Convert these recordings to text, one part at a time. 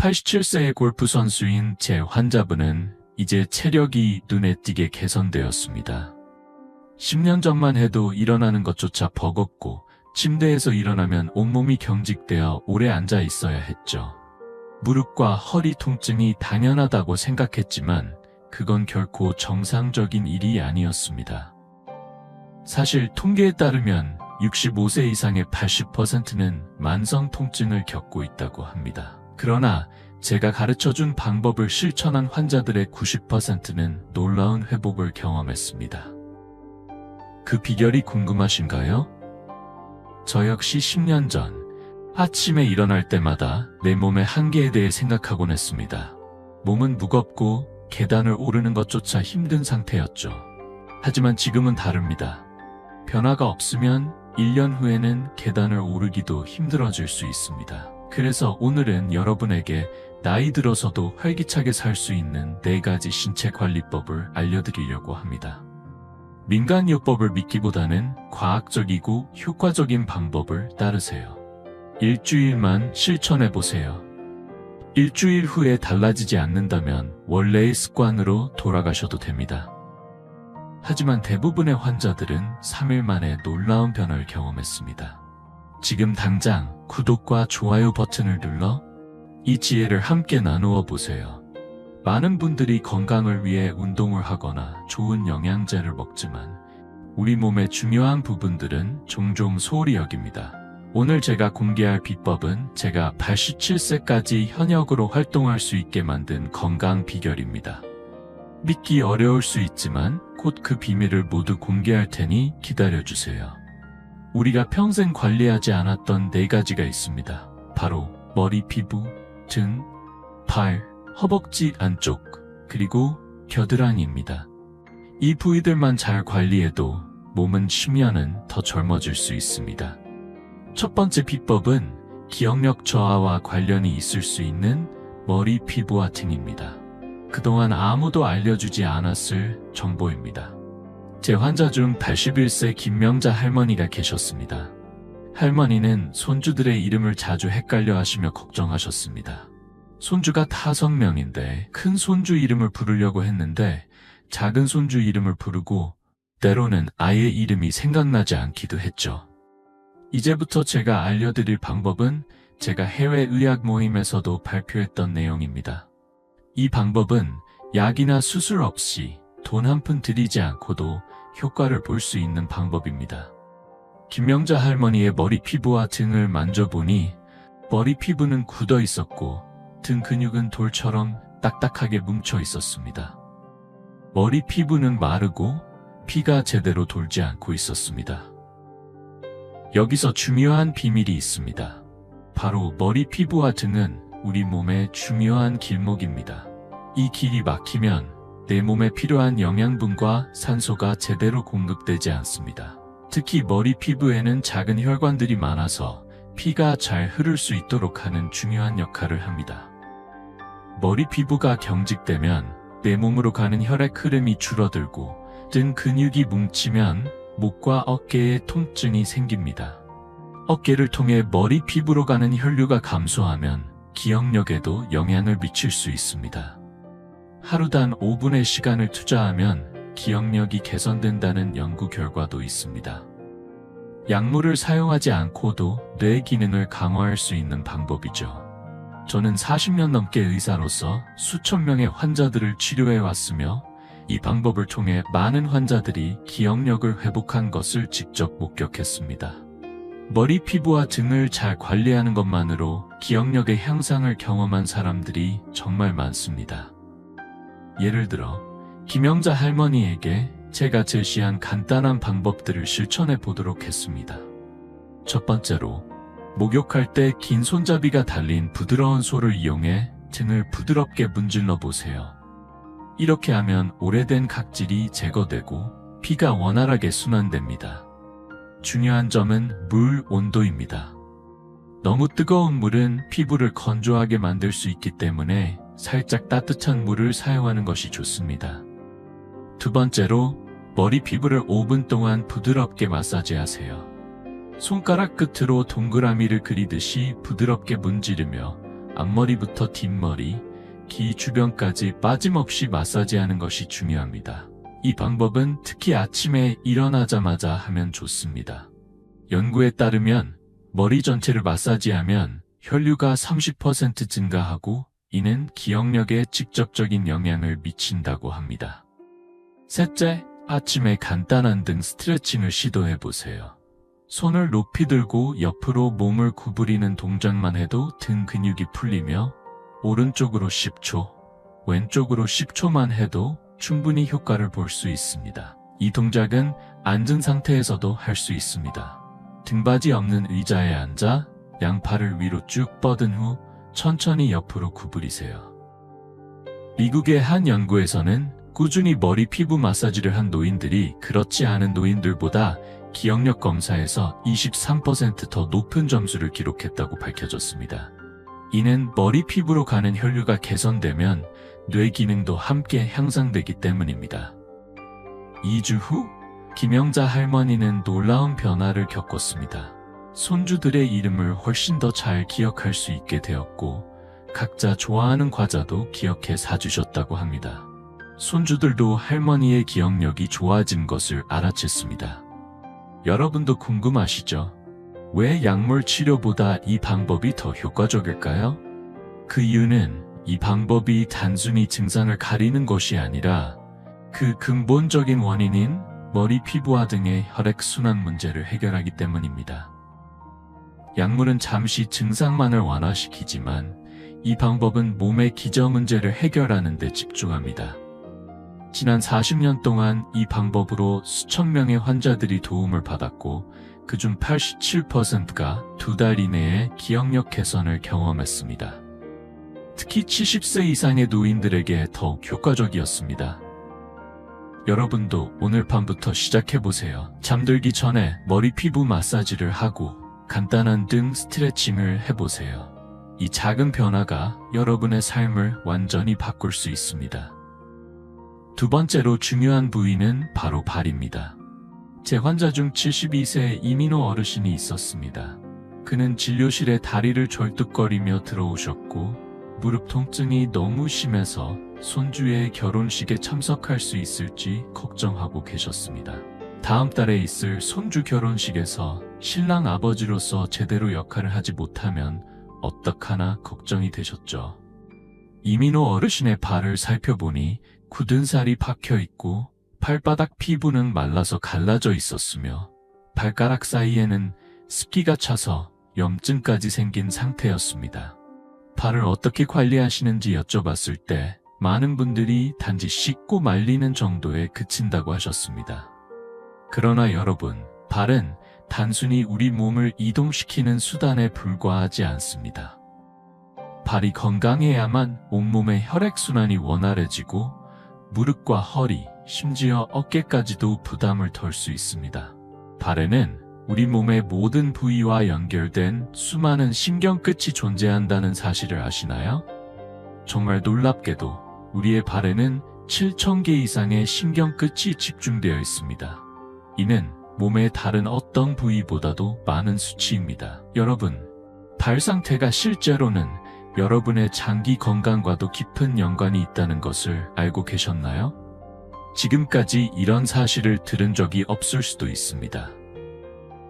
87세의 골프 선수인 제 환자분은 이제 체력이 눈에 띄게 개선되었습니다. 10년 전만 해도 일어나는 것조차 버겁고 침대에서 일어나면 온몸이 경직되어 오래 앉아 있어야 했죠. 무릎과 허리 통증이 당연하다고 생각했지만 그건 결코 정상적인 일이 아니었습니다. 사실 통계에 따르면 65세 이상의 80%는 만성 통증을 겪고 있다고 합니다. 그러나 제가 가르쳐준 방법을 실천한 환자들의 90%는 놀라운 회복을 경험했습니다. 그 비결이 궁금하신가요? 저 역시 10년 전 아침에 일어날 때마다 내 몸의 한계에 대해 생각하곤 했습니다. 몸은 무겁고 계단을 오르는 것조차 힘든 상태였죠. 하지만 지금은 다릅니다. 변화가 없으면 1년 후에는 계단을 오르기도 힘들어질 수 있습니다. 그래서 오늘은 여러분에게 나이 들어서도 활기차게 살 수 있는 4가지 신체 관리법을 알려드리려고 합니다. 민간요법을 믿기보다는 과학적이고 효과적인 방법을 따르세요. 일주일만 실천해보세요. 일주일 후에 달라지지 않는다면 원래의 습관으로 돌아가셔도 됩니다. 하지만 대부분의 환자들은 3일 만에 놀라운 변화를 경험했습니다. 지금 당장 구독과 좋아요 버튼을 눌러 이 지혜를 함께 나누어 보세요. 많은 분들이 건강을 위해 운동을 하거나 좋은 영양제를 먹지만 우리 몸의 중요한 부분들은 종종 소홀히 여깁니다. 오늘 제가 공개할 비법은 제가 87세까지 현역으로 활동할 수 있게 만든 건강 비결입니다. 믿기 어려울 수 있지만 곧 그 비밀을 모두 공개할 테니 기다려주세요. 우리가 평생 관리하지 않았던 4가지가 있습니다. 바로 머리, 피부, 등, 팔, 허벅지 안쪽, 그리고 겨드랑이입니다. 이 부위들만 잘 관리해도 몸은 10년은 더 젊어질 수 있습니다. 첫 번째 비법은 기억력 저하와 관련이 있을 수 있는 머리, 피부와 등입니다. 그동안 아무도 알려주지 않았을 정보입니다. 제 환자 중 81세 김명자 할머니가 계셨습니다. 할머니는 손주들의 이름을 자주 헷갈려 하시며 걱정하셨습니다. 손주가 5명인데 큰 손주 이름을 부르려고 했는데 작은 손주 이름을 부르고 때로는 아예 이름이 생각나지 않기도 했죠. 이제부터 제가 알려드릴 방법은 제가 해외 의학 모임에서도 발표했던 내용입니다. 이 방법은 약이나 수술 없이 돈 한 푼 들이지 않고도 효과를 볼 수 있는 방법입니다. 김명자 할머니의 머리 피부와 등을 만져보니 머리 피부는 굳어 있었고 등 근육은 돌처럼 딱딱하게 뭉쳐 있었습니다. 머리 피부는 마르고 피가 제대로 돌지 않고 있었습니다. 여기서 중요한 비밀이 있습니다. 바로 머리 피부와 등은 우리 몸의 중요한 길목입니다. 이 길이 막히면 내 몸에 필요한 영양분과 산소가 제대로 공급되지 않습니다. 특히 머리 피부에는 작은 혈관들이 많아서 피가 잘 흐를 수 있도록 하는 중요한 역할을 합니다. 머리 피부가 경직되면 내 몸으로 가는 혈액 흐름이 줄어들고 등 근육이 뭉치면 목과 어깨에 통증이 생깁니다. 어깨를 통해 머리 피부로 가는 혈류가 감소하면 기억력에도 영향을 미칠 수 있습니다. 하루단 5분의 시간을 투자하면 기억력이 개선된다는 연구 결과도 있습니다. 약물을 사용하지 않고도 뇌 기능을 강화할 수 있는 방법이죠. 저는 40년 넘게 의사로서 수천 명의 환자들을 치료해 왔으며 이 방법을 통해 많은 환자들이 기억력을 회복한 것을 직접 목격했습니다. 머리 피부와 등을 잘 관리하는 것만으로 기억력의 향상을 경험한 사람들이 정말 많습니다. 예를 들어 김영자 할머니에게 제가 제시한 간단한 방법들을 실천해 보도록 했습니다. 첫 번째로 목욕할 때 긴 손잡이가 달린 부드러운 솔을 이용해 등을 부드럽게 문질러 보세요. 이렇게 하면 오래된 각질이 제거되고 피가 원활하게 순환됩니다. 중요한 점은 물 온도입니다. 너무 뜨거운 물은 피부를 건조하게 만들 수 있기 때문에 살짝 따뜻한 물을 사용하는 것이 좋습니다. 두 번째로 머리 피부를 5분 동안 부드럽게 마사지하세요. 손가락 끝으로 동그라미를 그리듯이 부드럽게 문지르며 앞머리부터 뒷머리, 귀 주변까지 빠짐없이 마사지하는 것이 중요합니다. 이 방법은 특히 아침에 일어나자마자 하면 좋습니다. 연구에 따르면 머리 전체를 마사지하면 혈류가 30% 증가하고 이는 기억력에 직접적인 영향을 미친다고 합니다. 셋째, 아침에 간단한 등 스트레칭을 시도해보세요. 손을 높이 들고 옆으로 몸을 구부리는 동작만 해도 등 근육이 풀리며 오른쪽으로 10초, 왼쪽으로 10초만 해도 충분히 효과를 볼 수 있습니다. 이 동작은 앉은 상태에서도 할 수 있습니다. 등받이 없는 의자에 앉아 양팔을 위로 쭉 뻗은 후 천천히 옆으로 구부리세요. 미국의 한 연구에서는 꾸준히 머리 피부 마사지를 한 노인들이 그렇지 않은 노인들보다 기억력 검사에서 23% 더 높은 점수를 기록했다고 밝혀졌습니다. 이는 머리 피부로 가는 혈류가 개선되면 뇌 기능도 함께 향상되기 때문입니다. 2주 후 김영자 할머니는 놀라운 변화를 겪었습니다. 손주들의 이름을 훨씬 더 잘 기억할 수 있게 되었고 각자 좋아하는 과자도 기억해 사주셨다고 합니다. 손주들도 할머니의 기억력이 좋아진 것을 알아챘습니다. 여러분도 궁금하시죠? 왜 약물 치료보다 이 방법이 더 효과적일까요? 그 이유는 이 방법이 단순히 증상을 가리는 것이 아니라 그 근본적인 원인인 머리 피부와 등의 혈액순환 문제를 해결하기 때문입니다. 약물은 잠시 증상만을 완화시키지만 이 방법은 몸의 기저 문제를 해결하는 데 집중합니다. 지난 40년 동안 이 방법으로 수천 명의 환자들이 도움을 받았고 그중 87%가 2달 이내에 기억력 개선을 경험했습니다. 특히 70세 이상의 노인들에게 더욱 효과적이었습니다. 여러분도 오늘 밤부터 시작해보세요. 잠들기 전에 머리 피부 마사지를 하고 간단한 등 스트레칭을 해보세요. 이 작은 변화가 여러분의 삶을 완전히 바꿀 수 있습니다. 두 번째로 중요한 부위는 바로 발입니다. 제 환자 중 72세의 이민호 어르신이 있었습니다. 그는 진료실에 다리를 절뚝거리며 들어오셨고 무릎 통증이 너무 심해서 손주의 결혼식에 참석할 수 있을지 걱정하고 계셨습니다. 다음 달에 있을 손주 결혼식에서 신랑 아버지로서 제대로 역할을 하지 못하면 어떡하나 걱정이 되셨죠. 이민호 어르신의 발을 살펴보니 굳은 살이 박혀 있고 발바닥 피부는 말라서 갈라져 있었으며 발가락 사이에는 습기가 차서 염증까지 생긴 상태였습니다. 발을 어떻게 관리하시는지 여쭤봤을 때 많은 분들이 단지 씻고 말리는 정도에 그친다고 하셨습니다. 그러나 여러분, 발은 단순히 우리 몸을 이동시키는 수단에 불과하지 않습니다. 발이 건강해야만 온몸의 혈액순환이 원활해지고 무릎과 허리, 심지어 어깨까지도 부담을 덜 수 있습니다. 발에는 우리 몸의 모든 부위와 연결된 수많은 신경끝이 존재한다는 사실을 아시나요? 정말 놀랍게도 우리의 발에는 7,000개 이상의 신경끝이 집중되어 있습니다. 이는 몸의 다른 어떤 부위보다도 많은 수치입니다. 여러분, 발 상태가 실제로는 여러분의 장기 건강과도 깊은 연관이 있다는 것을 알고 계셨나요? 지금까지 이런 사실을 들은 적이 없을 수도 있습니다.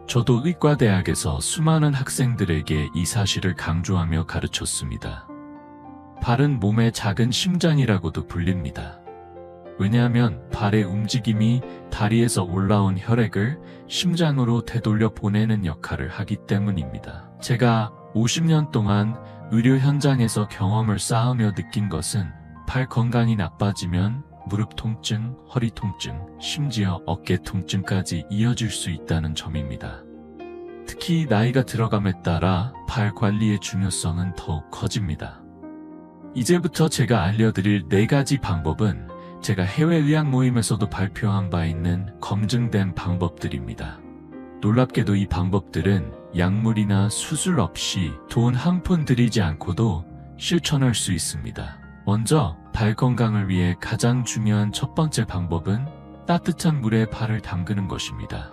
저도 의과대학에서 수많은 학생들에게 이 사실을 강조하며 가르쳤습니다. 발은 몸의 작은 심장이라고도 불립니다. 왜냐하면 발의 움직임이 다리에서 올라온 혈액을 심장으로 되돌려 보내는 역할을 하기 때문입니다. 제가 50년 동안 의료 현장에서 경험을 쌓으며 느낀 것은 발 건강이 나빠지면 무릎 통증, 허리 통증, 심지어 어깨 통증까지 이어질 수 있다는 점입니다. 특히 나이가 들어감에 따라 발 관리의 중요성은 더욱 커집니다. 이제부터 제가 알려드릴 4가지 방법은 제가 해외 의학 모임에서도 발표한 바 있는 검증된 방법들입니다. 놀랍게도 이 방법들은 약물이나 수술 없이 돈 한 푼 들이지 않고도 실천할 수 있습니다. 먼저 발 건강을 위해 가장 중요한 첫 번째 방법은 따뜻한 물에 발을 담그는 것입니다.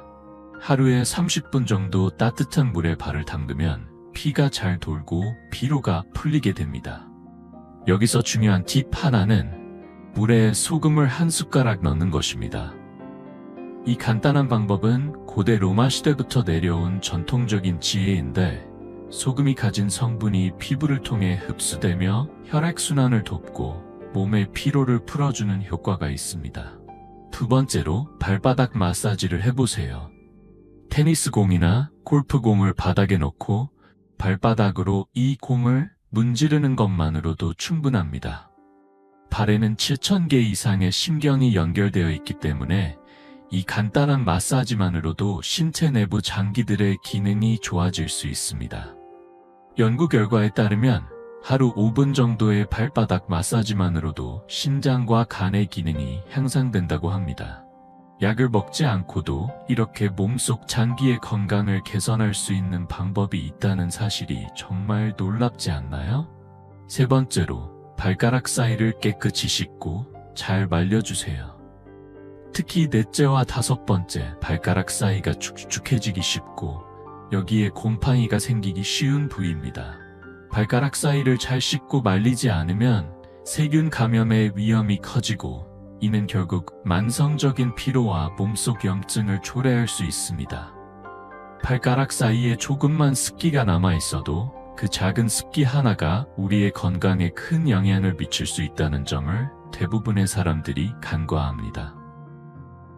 하루에 30분 정도 따뜻한 물에 발을 담그면 피가 잘 돌고 피로가 풀리게 됩니다. 여기서 중요한 팁 하나는 물에 소금을 한 숟가락 넣는 것입니다. 이 간단한 방법은 고대 로마 시대부터 내려온 전통적인 지혜인데, 소금이 가진 성분이 피부를 통해 흡수되며 혈액순환을 돕고 몸의 피로를 풀어주는 효과가 있습니다. 두 번째로 발바닥 마사지를 해보세요. 테니스 공이나 골프 공을 바닥에 놓고 발바닥으로 이 공을 문지르는 것만으로도 충분합니다. 발에는 7,000개 이상의 신경이 연결되어 있기 때문에 이 간단한 마사지만으로도 신체 내부 장기들의 기능이 좋아질 수 있습니다. 연구 결과에 따르면 하루 5분 정도의 발바닥 마사지만으로도 신장과 간의 기능이 향상된다고 합니다. 약을 먹지 않고도 이렇게 몸속 장기의 건강을 개선할 수 있는 방법이 있다는 사실이 정말 놀랍지 않나요? 세 번째로, 발가락 사이를 깨끗이 씻고 잘 말려주세요. 특히 넷째와 다섯 번째 발가락 사이가 축축해지기 쉽고 여기에 곰팡이가 생기기 쉬운 부위입니다. 발가락 사이를 잘 씻고 말리지 않으면 세균 감염의 위험이 커지고, 이는 결국 만성적인 피로와 몸속 염증을 초래할 수 있습니다. 발가락 사이에 조금만 습기가 남아 있어도 그 작은 습기 하나가 우리의 건강에 큰 영향을 미칠 수 있다는 점을 대부분의 사람들이 간과합니다.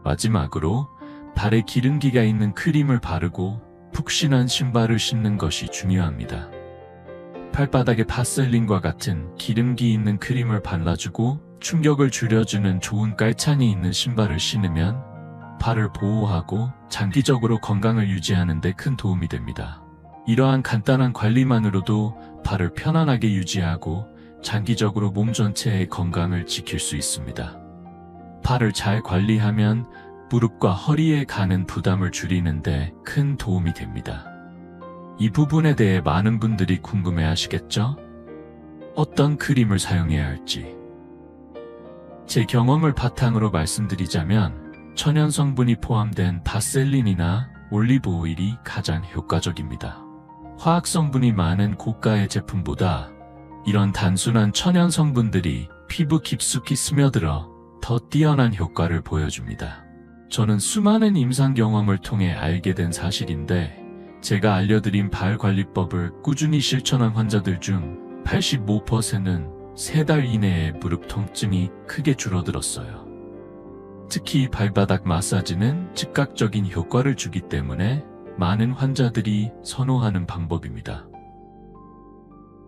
마지막으로, 발에 기름기가 있는 크림을 바르고 푹신한 신발을 신는 것이 중요합니다. 발바닥에 바셀린과 같은 기름기 있는 크림을 발라주고 충격을 줄여주는 좋은 깔창이 있는 신발을 신으면 발을 보호하고 장기적으로 건강을 유지하는 데 큰 도움이 됩니다. 이러한 간단한 관리만으로도 발을 편안하게 유지하고 장기적으로 몸 전체의 건강을 지킬 수 있습니다. 발을 잘 관리하면 무릎과 허리에 가는 부담을 줄이는 데 큰 도움이 됩니다. 이 부분에 대해 많은 분들이 궁금해 하시겠죠? 어떤 크림을 사용해야 할지. 제 경험을 바탕으로 말씀드리자면 천연 성분이 포함된 바셀린이나 올리브 오일이 가장 효과적입니다. 화학 성분이 많은 고가의 제품보다 이런 단순한 천연 성분들이 피부 깊숙이 스며들어 더 뛰어난 효과를 보여줍니다. 저는 수많은 임상 경험을 통해 알게 된 사실인데, 제가 알려드린 발 관리법을 꾸준히 실천한 환자들 중 85%는 3달 이내에 무릎 통증이 크게 줄어들었어요. 특히 발바닥 마사지는 즉각적인 효과를 주기 때문에 많은 환자들이 선호하는 방법입니다.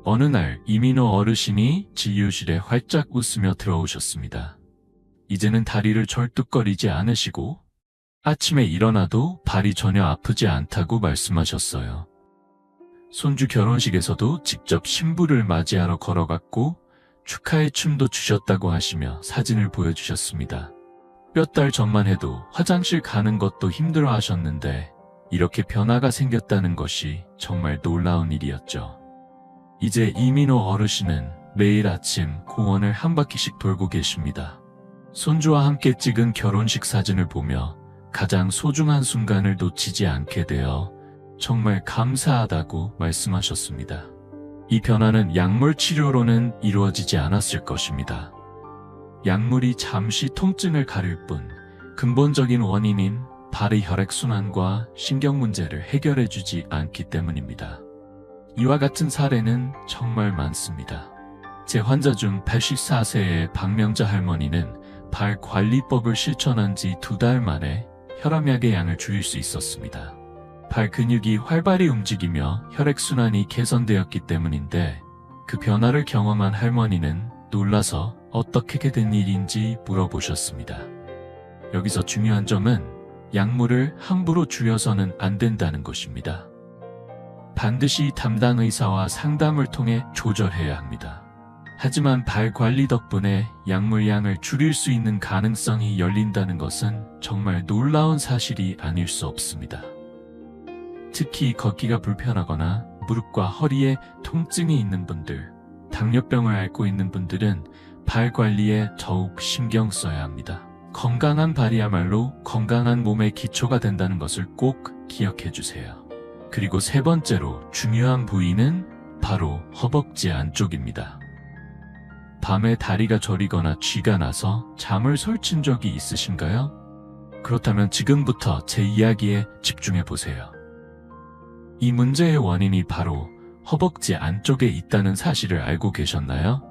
어느 날 이민호 어르신이 진료실에 활짝 웃으며 들어오셨습니다. 이제는 다리를 절뚝거리지 않으시고 아침에 일어나도 발이 전혀 아프지 않다고 말씀하셨어요. 손주 결혼식에서도 직접 신부를 맞이하러 걸어갔고 축하의 춤도 추셨다고 하시며 사진을 보여주셨습니다. 몇 달 전만 해도 화장실 가는 것도 힘들어 하셨는데 이렇게 변화가 생겼다는 것이 정말 놀라운 일이었죠. 이제 이민호 어르신은 매일 아침 공원을 한 바퀴씩 돌고 계십니다. 손주와 함께 찍은 결혼식 사진을 보며 가장 소중한 순간을 놓치지 않게 되어 정말 감사하다고 말씀하셨습니다. 이 변화는 약물 치료로는 이루어지지 않았을 것입니다. 약물이 잠시 통증을 가릴 뿐 근본적인 원인인 발의 혈액순환과 신경 문제를 해결해주지 않기 때문입니다. 이와 같은 사례는 정말 많습니다. 제 환자 중 84세의 박명자 할머니는 발 관리법을 실천한 지 2달 만에 혈압약의 양을 줄일 수 있었습니다. 발 근육이 활발히 움직이며 혈액순환이 개선되었기 때문인데, 그 변화를 경험한 할머니는 놀라서 어떻게 된 일인지 물어보셨습니다. 여기서 중요한 점은 약물을 함부로 줄여서는 안 된다는 것입니다. 반드시 담당 의사와 상담을 통해 조절해야 합니다. 하지만 발 관리 덕분에 약물 양을 줄일 수 있는 가능성이 열린다는 것은 정말 놀라운 사실이 아닐 수 없습니다. 특히 걷기가 불편하거나 무릎과 허리에 통증이 있는 분들, 당뇨병을 앓고 있는 분들은 발 관리에 더욱 신경 써야 합니다. 건강한 발이야말로 건강한 몸의 기초가 된다는 것을 꼭 기억해 주세요. 그리고 세 번째로 중요한 부위는 바로 허벅지 안쪽입니다. 밤에 다리가 저리거나 쥐가 나서 잠을 설친 적이 있으신가요? 그렇다면 지금부터 제 이야기에 집중해 보세요. 이 문제의 원인이 바로 허벅지 안쪽에 있다는 사실을 알고 계셨나요?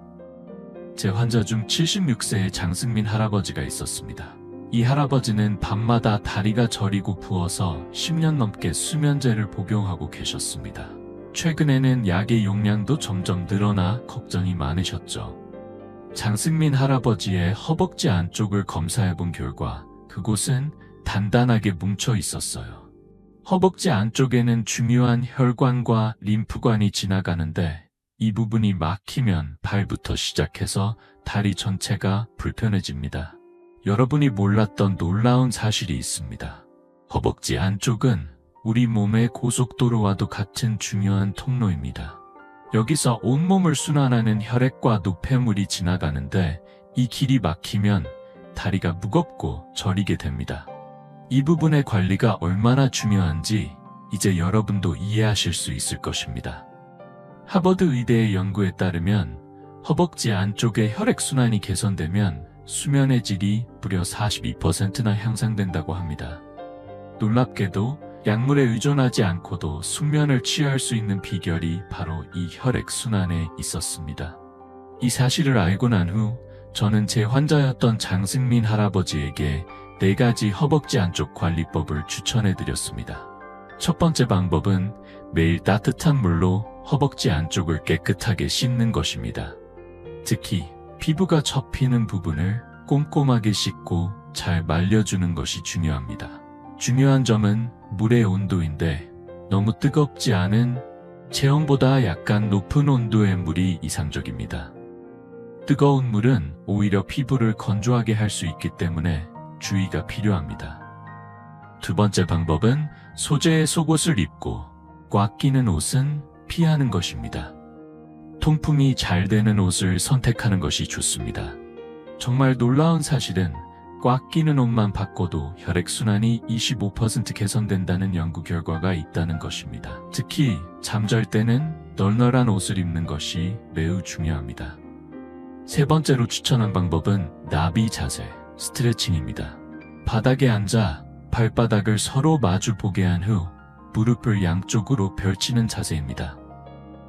제 환자 중 76세의 장승민 할아버지가 있었습니다. 이 할아버지는 밤마다 다리가 저리고 부어서 10년 넘게 수면제를 복용하고 계셨습니다. 최근에는 약의 용량도 점점 늘어나 걱정이 많으셨죠. 장승민 할아버지의 허벅지 안쪽을 검사해 본 결과 그곳은 단단하게 뭉쳐 있었어요. 허벅지 안쪽에는 중요한 혈관과 림프관이 지나가는데 이 부분이 막히면 발부터 시작해서 다리 전체가 불편해집니다. 여러분이 몰랐던 놀라운 사실이 있습니다. 허벅지 안쪽은 우리 몸의 고속도로와도 같은 중요한 통로입니다. 여기서 온몸을 순환하는 혈액과 노폐물이 지나가는데 이 길이 막히면 다리가 무겁고 저리게 됩니다. 이 부분의 관리가 얼마나 중요한지 이제 여러분도 이해하실 수 있을 것입니다. 하버드 의대의 연구에 따르면 허벅지 안쪽의 혈액순환이 개선되면 수면의 질이 무려 42%나 향상된다고 합니다. 놀랍게도 약물에 의존하지 않고도 숙면을 취할 수 있는 비결이 바로 이 혈액순환에 있었습니다. 이 사실을 알고 난 후 저는 제 환자였던 장승민 할아버지에게 4가지 허벅지 안쪽 관리법을 추천해드렸습니다. 첫 번째 방법은 매일 따뜻한 물로 허벅지 안쪽을 깨끗하게 씻는 것입니다. 특히 피부가 접히는 부분을 꼼꼼하게 씻고 잘 말려주는 것이 중요합니다. 중요한 점은 물의 온도인데 너무 뜨겁지 않은 체온보다 약간 높은 온도의 물이 이상적입니다. 뜨거운 물은 오히려 피부를 건조하게 할 수 있기 때문에 주의가 필요합니다. 두 번째 방법은 소재의 속옷을 입고 꽉 끼는 옷은 피하는 것입니다. 통풍이 잘 되는 옷을 선택하는 것이 좋습니다. 정말 놀라운 사실은 꽉 끼는 옷만 바꿔도 혈액순환이 25% 개선된다는 연구 결과가 있다는 것입니다. 특히 잠잘 때는 널널한 옷을 입는 것이 매우 중요합니다. 세 번째로 추천한 방법은 나비 자세, 스트레칭입니다. 바닥에 앉아 발바닥을 서로 마주 보게 한 후 무릎을 양쪽으로 펼치는 자세입니다.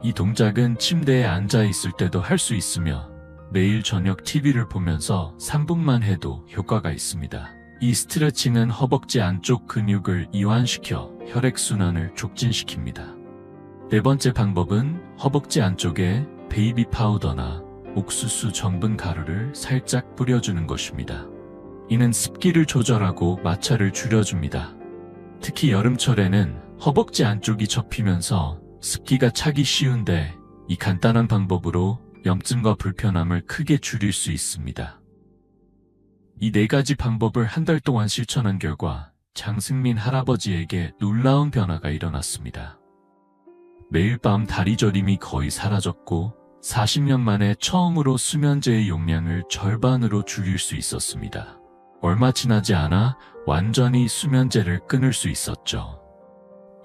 이 동작은 침대에 앉아 있을 때도 할 수 있으며 매일 저녁 TV를 보면서 3분만 해도 효과가 있습니다. 이 스트레칭은 허벅지 안쪽 근육을 이완시켜 혈액순환을 촉진시킵니다. 네 번째 방법은 허벅지 안쪽에 베이비 파우더나 옥수수 전분 가루를 살짝 뿌려주는 것입니다. 이는 습기를 조절하고 마찰을 줄여줍니다. 특히 여름철에는 허벅지 안쪽이 접히면서 습기가 차기 쉬운데 이 간단한 방법으로 염증과 불편함을 크게 줄일 수 있습니다. 이 4가지 방법을 한 달 동안 실천한 결과 장승민 할아버지에게 놀라운 변화가 일어났습니다. 매일 밤 다리 저림이 거의 사라졌고 40년 만에 처음으로 수면제의 용량을 절반으로 줄일 수 있었습니다. 얼마 지나지 않아 완전히 수면제를 끊을 수 있었죠.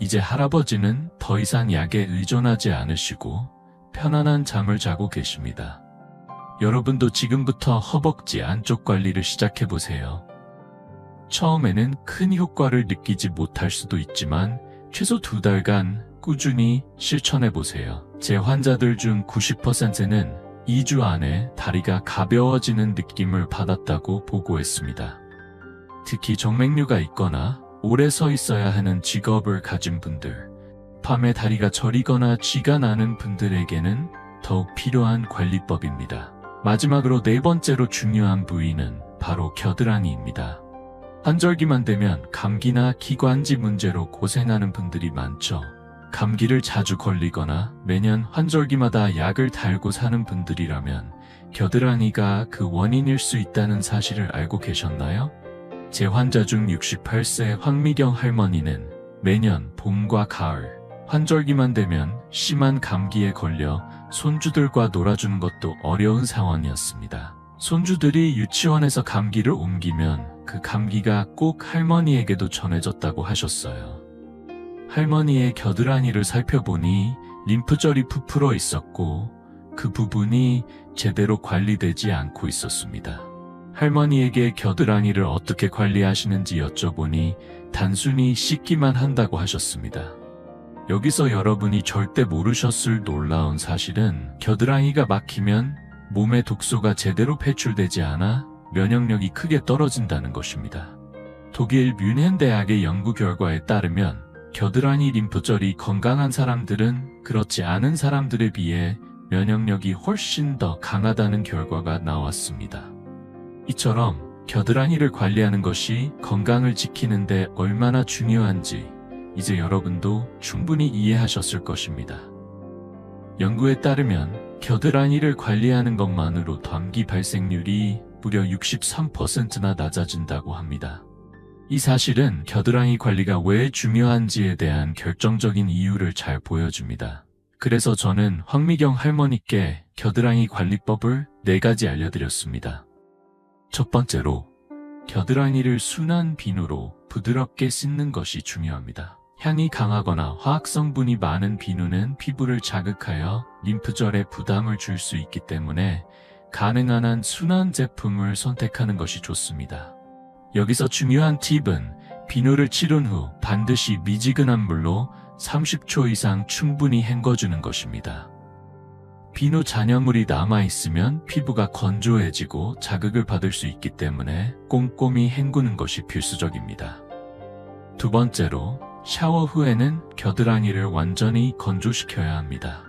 이제 할아버지는 더 이상 약에 의존하지 않으시고 편안한 잠을 자고 계십니다. 여러분도 지금부터 허벅지 안쪽 관리를 시작해보세요. 처음에는 큰 효과를 느끼지 못할 수도 있지만 최소 2달간 꾸준히 실천해보세요. 제 환자들 중 90%는 2주 안에 다리가 가벼워지는 느낌을 받았다고 보고했습니다. 특히 정맥류가 있거나 오래 서 있어야 하는 직업을 가진 분들, 밤에 다리가 저리거나 쥐가 나는 분들에게는 더욱 필요한 관리법입니다. 마지막으로 4번째로 중요한 부위는 바로 겨드랑이입니다. 환절기만 되면 감기나 기관지 문제로 고생하는 분들이 많죠. 감기를 자주 걸리거나 매년 환절기마다 약을 달고 사는 분들이라면 겨드랑이가 그 원인일 수 있다는 사실을 알고 계셨나요? 제 환자 중 68세 황미경 할머니는 매년 봄과 가을, 환절기만 되면 심한 감기에 걸려 손주들과 놀아주는 것도 어려운 상황이었습니다. 손주들이 유치원에서 감기를 옮기면 그 감기가 꼭 할머니에게도 전해졌다고 하셨어요. 할머니의 겨드랑이를 살펴보니 림프절이 부풀어 있었고 그 부분이 제대로 관리되지 않고 있었습니다. 할머니에게 겨드랑이를 어떻게 관리하시는지 여쭤보니 단순히 씻기만 한다고 하셨습니다. 여기서 여러분이 절대 모르셨을 놀라운 사실은 겨드랑이가 막히면 몸의 독소가 제대로 배출되지 않아 면역력이 크게 떨어진다는 것입니다. 독일 뮌헨 대학의 연구 결과에 따르면 겨드랑이 림프절이 건강한 사람들은 그렇지 않은 사람들에 비해 면역력이 훨씬 더 강하다는 결과가 나왔습니다. 이처럼 겨드랑이를 관리하는 것이 건강을 지키는데 얼마나 중요한지 이제 여러분도 충분히 이해하셨을 것입니다. 연구에 따르면 겨드랑이를 관리하는 것만으로 감기 발생률이 무려 63%나 낮아진다고 합니다. 이 사실은 겨드랑이 관리가 왜 중요한지에 대한 결정적인 이유를 잘 보여줍니다. 그래서 저는 황미경 할머니께 겨드랑이 관리법을 4가지 알려드렸습니다. 첫 번째로, 겨드랑이를 순한 비누로 부드럽게 씻는 것이 중요합니다. 향이 강하거나 화학성분이 많은 비누는 피부를 자극하여 림프절에 부담을 줄 수 있기 때문에 가능한 한 순한 제품을 선택하는 것이 좋습니다. 여기서 중요한 팁은 비누를 치른 후 반드시 미지근한 물로 30초 이상 충분히 헹궈주는 것입니다. 비누 잔여물이 남아있으면 피부가 건조해지고 자극을 받을 수 있기 때문에 꼼꼼히 헹구는 것이 필수적입니다. 두 번째로, 샤워 후에는 겨드랑이를 완전히 건조시켜야 합니다.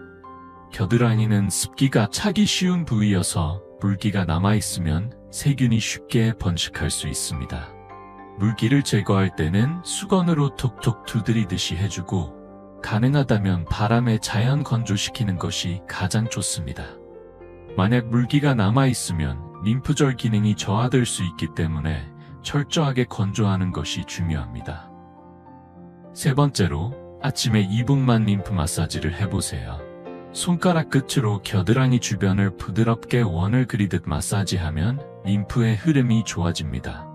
겨드랑이는 습기가 차기 쉬운 부위여서 물기가 남아있으면 세균이 쉽게 번식할 수 있습니다. 물기를 제거할 때는 수건으로 톡톡 두드리듯이 해주고 가능하다면 바람에 자연 건조시키는 것이 가장 좋습니다. 만약 물기가 남아있으면 림프절 기능이 저하될 수 있기 때문에 철저하게 건조하는 것이 중요합니다. 세 번째로, 아침에 2분만 림프 마사지를 해보세요. 손가락 끝으로 겨드랑이 주변을 부드럽게 원을 그리듯 마사지하면 림프의 흐름이 좋아집니다.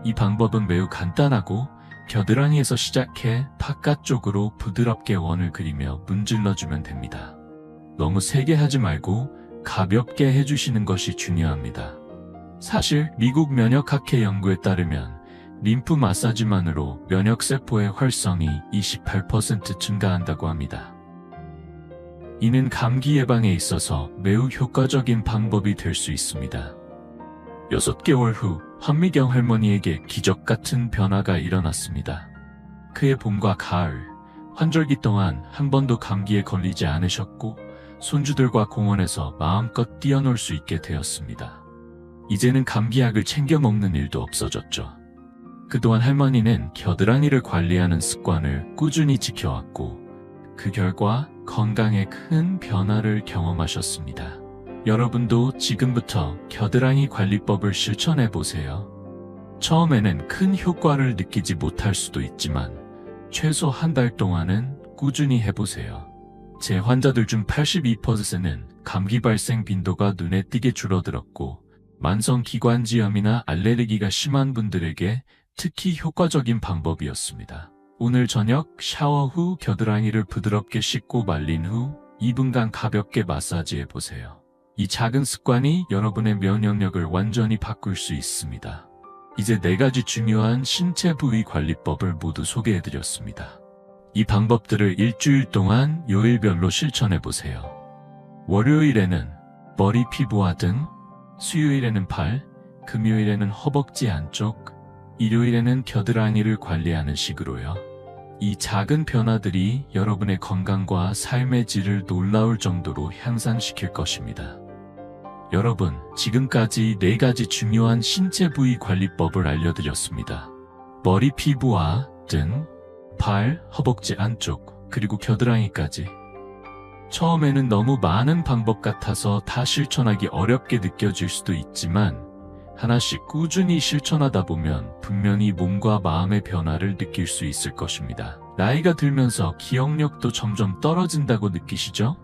이 방법은 매우 간단하고 겨드랑이에서 시작해 바깥쪽으로 부드럽게 원을 그리며 문질러주면 됩니다. 너무 세게 하지 말고 가볍게 해주시는 것이 중요합니다. 사실 미국 면역학회 연구에 따르면 림프 마사지만으로 면역세포의 활성이 28% 증가한다고 합니다. 이는 감기 예방에 있어서 매우 효과적인 방법이 될 수 있습니다. 6개월 후 황미경 할머니에게 기적 같은 변화가 일어났습니다. 그의 봄과 가을, 환절기 동안 한 번도 감기에 걸리지 않으셨고 손주들과 공원에서 마음껏 뛰어놀 수 있게 되었습니다. 이제는 감기약을 챙겨 먹는 일도 없어졌죠. 그동안 할머니는 겨드랑이를 관리하는 습관을 꾸준히 지켜왔고 그 결과 건강에 큰 변화를 경험하셨습니다. 여러분도 지금부터 겨드랑이 관리법을 실천해보세요. 처음에는 큰 효과를 느끼지 못할 수도 있지만 최소 한 달 동안은 꾸준히 해보세요. 제 환자들 중 82%는 감기 발생 빈도가 눈에 띄게 줄어들었고 만성기관지염이나 알레르기가 심한 분들에게 특히 효과적인 방법이었습니다. 오늘 저녁 샤워 후 겨드랑이를 부드럽게 씻고 말린 후 2분간 가볍게 마사지해보세요. 이 작은 습관이 여러분의 면역력을 완전히 바꿀 수 있습니다. 이제 4가지 중요한 신체 부위 관리법을 모두 소개해드렸습니다. 이 방법들을 일주일 동안 요일별로 실천해보세요. 월요일에는 머리, 피부와 등, 수요일에는 팔, 금요일에는 허벅지 안쪽, 일요일에는 겨드랑이를 관리하는 식으로요. 이 작은 변화들이 여러분의 건강과 삶의 질을 놀라울 정도로 향상시킬 것입니다. 여러분, 지금까지 4가지 중요한 신체 부위 관리법을 알려드렸습니다. 머리, 피부와 등, 발, 허벅지 안쪽, 그리고 겨드랑이까지. 처음에는 너무 많은 방법 같아서 다 실천하기 어렵게 느껴질 수도 있지만 하나씩 꾸준히 실천하다 보면 분명히 몸과 마음의 변화를 느낄 수 있을 것입니다. 나이가 들면서 기억력도 점점 떨어진다고 느끼시죠?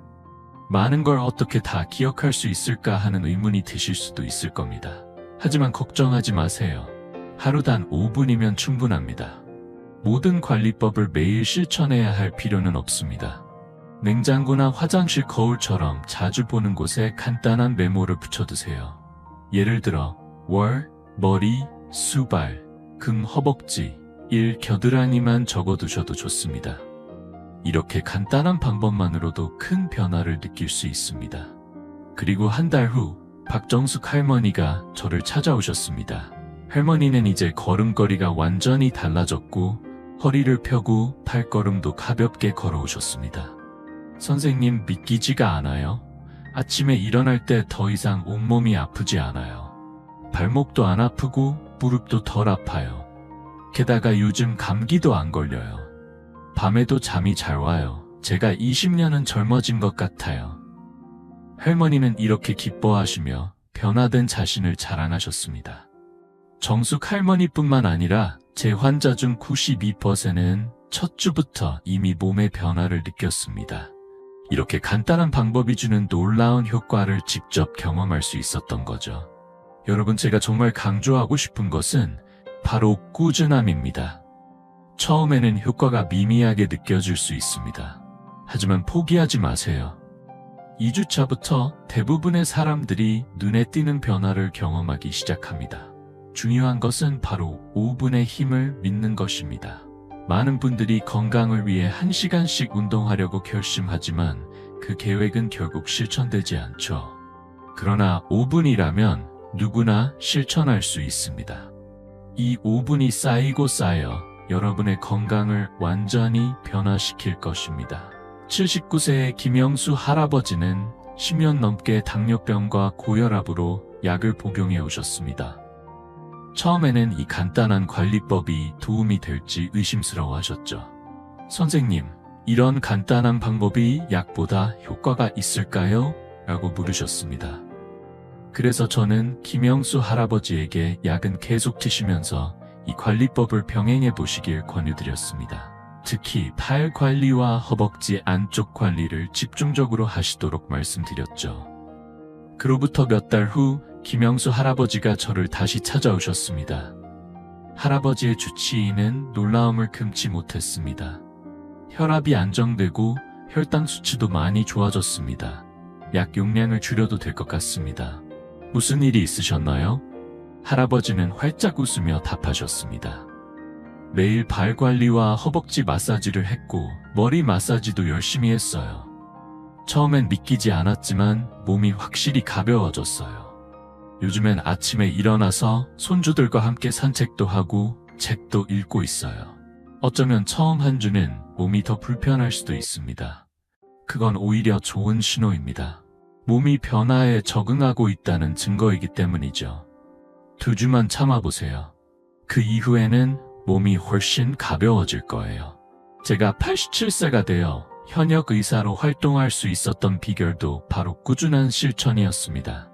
많은 걸 어떻게 다 기억할 수 있을까 하는 의문이 드실 수도 있을 겁니다. 하지만 걱정하지 마세요. 하루 단 5분이면 충분합니다. 모든 관리법을 매일 실천해야 할 필요는 없습니다. 냉장고나 화장실 거울처럼 자주 보는 곳에 간단한 메모를 붙여두세요. 예를 들어 월, 머리, 수발, 금, 허벅지, 일, 겨드랑이만 적어두셔도 좋습니다. 이렇게 간단한 방법만으로도 큰 변화를 느낄 수 있습니다. 그리고 한 달 후 박정숙 할머니가 저를 찾아오셨습니다. 할머니는 이제 걸음걸이가 완전히 달라졌고 허리를 펴고 발걸음도 가볍게 걸어오셨습니다. 선생님, 믿기지가 않아요. 아침에 일어날 때 더 이상 온몸이 아프지 않아요. 발목도 안 아프고 무릎도 덜 아파요. 게다가 요즘 감기도 안 걸려요. 밤에도 잠이 잘 와요. 제가 20년은 젊어진 것 같아요. 할머니는 이렇게 기뻐하시며 변화된 자신을 자랑하셨습니다. 정숙 할머니뿐만 아니라 제 환자 중 92%는 첫 주부터 이미 몸의 변화를 느꼈습니다. 이렇게 간단한 방법이 주는 놀라운 효과를 직접 경험할 수 있었던 거죠. 여러분, 제가 정말 강조하고 싶은 것은 바로 꾸준함입니다. 처음에는 효과가 미미하게 느껴질 수 있습니다. 하지만 포기하지 마세요. 2주차부터 대부분의 사람들이 눈에 띄는 변화를 경험하기 시작합니다. 중요한 것은 바로 5분의 힘을 믿는 것입니다. 많은 분들이 건강을 위해 1시간씩 운동하려고 결심하지만 그 계획은 결국 실천되지 않죠. 그러나 5분이라면 누구나 실천할 수 있습니다. 이 5분이 쌓이고 쌓여 여러분의 건강을 완전히 변화시킬 것입니다. 79세의 김영수 할아버지는 10년 넘게 당뇨병과 고혈압으로 약을 복용해 오셨습니다. 처음에는 이 간단한 관리법이 도움이 될지 의심스러워 하셨죠. 선생님, 이런 간단한 방법이 약보다 효과가 있을까요? 라고 물으셨습니다. 그래서 저는 김영수 할아버지에게 약은 계속 드시면서 이 관리법을 병행해 보시길 권유드렸습니다. 특히 팔 관리와 허벅지 안쪽 관리를 집중적으로 하시도록 말씀드렸죠. 그로부터 몇 달 후 김영수 할아버지가 저를 다시 찾아오셨습니다. 할아버지의 주치의는 놀라움을 금치 못했습니다. 혈압이 안정되고 혈당 수치도 많이 좋아졌습니다. 약 용량을 줄여도 될 것 같습니다. 무슨 일이 있으셨나요? 할아버지는 활짝 웃으며 답하셨습니다. 매일 발 관리와 허벅지 마사지를 했고 머리 마사지도 열심히 했어요. 처음엔 믿기지 않았지만 몸이 확실히 가벼워졌어요. 요즘엔 아침에 일어나서 손주들과 함께 산책도 하고 책도 읽고 있어요. 어쩌면 처음 한 주는 몸이 더 불편할 수도 있습니다. 그건 오히려 좋은 신호입니다. 몸이 변화에 적응하고 있다는 증거이기 때문이죠. 2주만 참아보세요. 그 이후에는 몸이 훨씬 가벼워질 거예요. 제가 87세가 되어 현역 의사로 활동할 수 있었던 비결도 바로 꾸준한 실천이었습니다.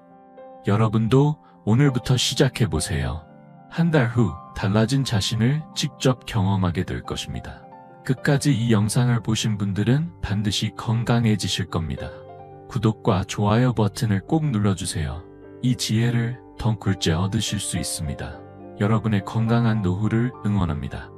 여러분도 오늘부터 시작해보세요. 한 달 후 달라진 자신을 직접 경험하게 될 것입니다. 끝까지 이 영상을 보신 분들은 반드시 건강해지실 겁니다. 구독과 좋아요 버튼을 꼭 눌러주세요. 이 지혜를 덩굴째 얻으실 수 있습니다. 여러분의 건강한 노후를 응원합니다.